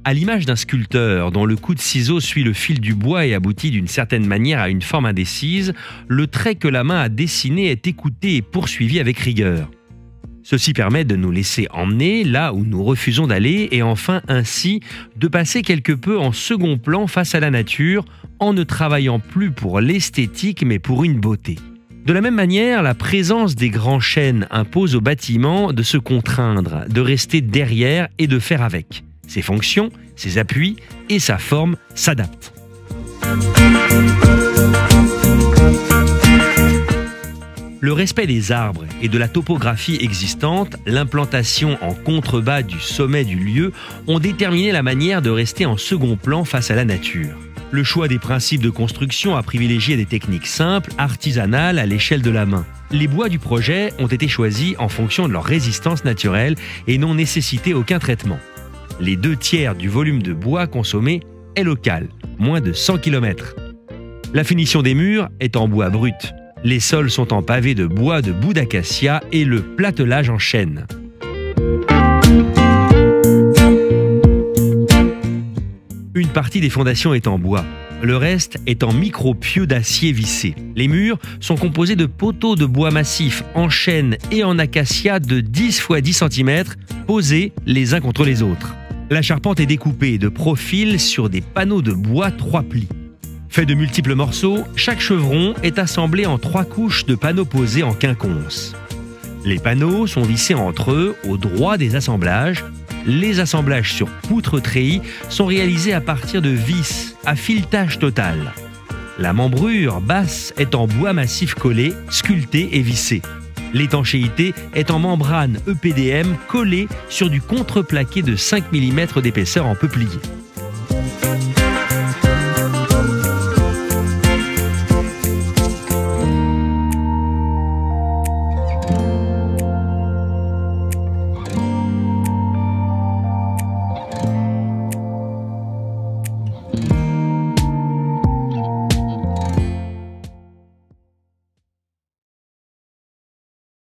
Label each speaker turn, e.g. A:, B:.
A: À l'image d'un sculpteur dont le coup de ciseau suit le fil du bois et aboutit d'une certaine manière à une forme indécise, le trait que la main a dessiné est écouté et poursuivi avec rigueur. Ceci permet de nous laisser emmener là où nous refusons d'aller et enfin ainsi de passer quelque peu en second plan face à la nature en ne travaillant plus pour l'esthétique mais pour une beauté. De la même manière, la présence des grands chênes impose au bâtiment de se contraindre, de rester derrière et de faire avec. Ses fonctions, ses appuis et sa forme s'adaptent. Le respect des arbres et de la topographie existante, l'implantation en contrebas du sommet du lieu ont déterminé la manière de rester en second plan face à la nature. Le choix des principes de construction a privilégié des techniques simples, artisanales à l'échelle de la main. Les bois du projet ont été choisis en fonction de leur résistance naturelle et n'ont nécessité aucun traitement. Les 2/3 du volume de bois consommé est local, moins de 100 km. La finition des murs est en bois brut. Les sols sont en pavé de bois de bout d'acacia et le platelage en chêne. Une partie des fondations est en bois. Le reste est en micro-pieux d'acier vissé. Les murs sont composés de poteaux de bois massif en chêne et en acacia de 10 x 10 cm posés les uns contre les autres. La charpente est découpée de profil sur des panneaux de bois 3 plis. Fait de multiples morceaux, chaque chevron est assemblé en 3 couches de panneaux posés en quinconce. Les panneaux sont vissés entre eux au droit des assemblages. Les assemblages sur poutre treillis sont réalisés à partir de vis à filetage total. La membrure basse est en bois massif collé, sculpté et vissé. L'étanchéité est en membrane EPDM collée sur du contreplaqué de 5 mm d'épaisseur en peuplier.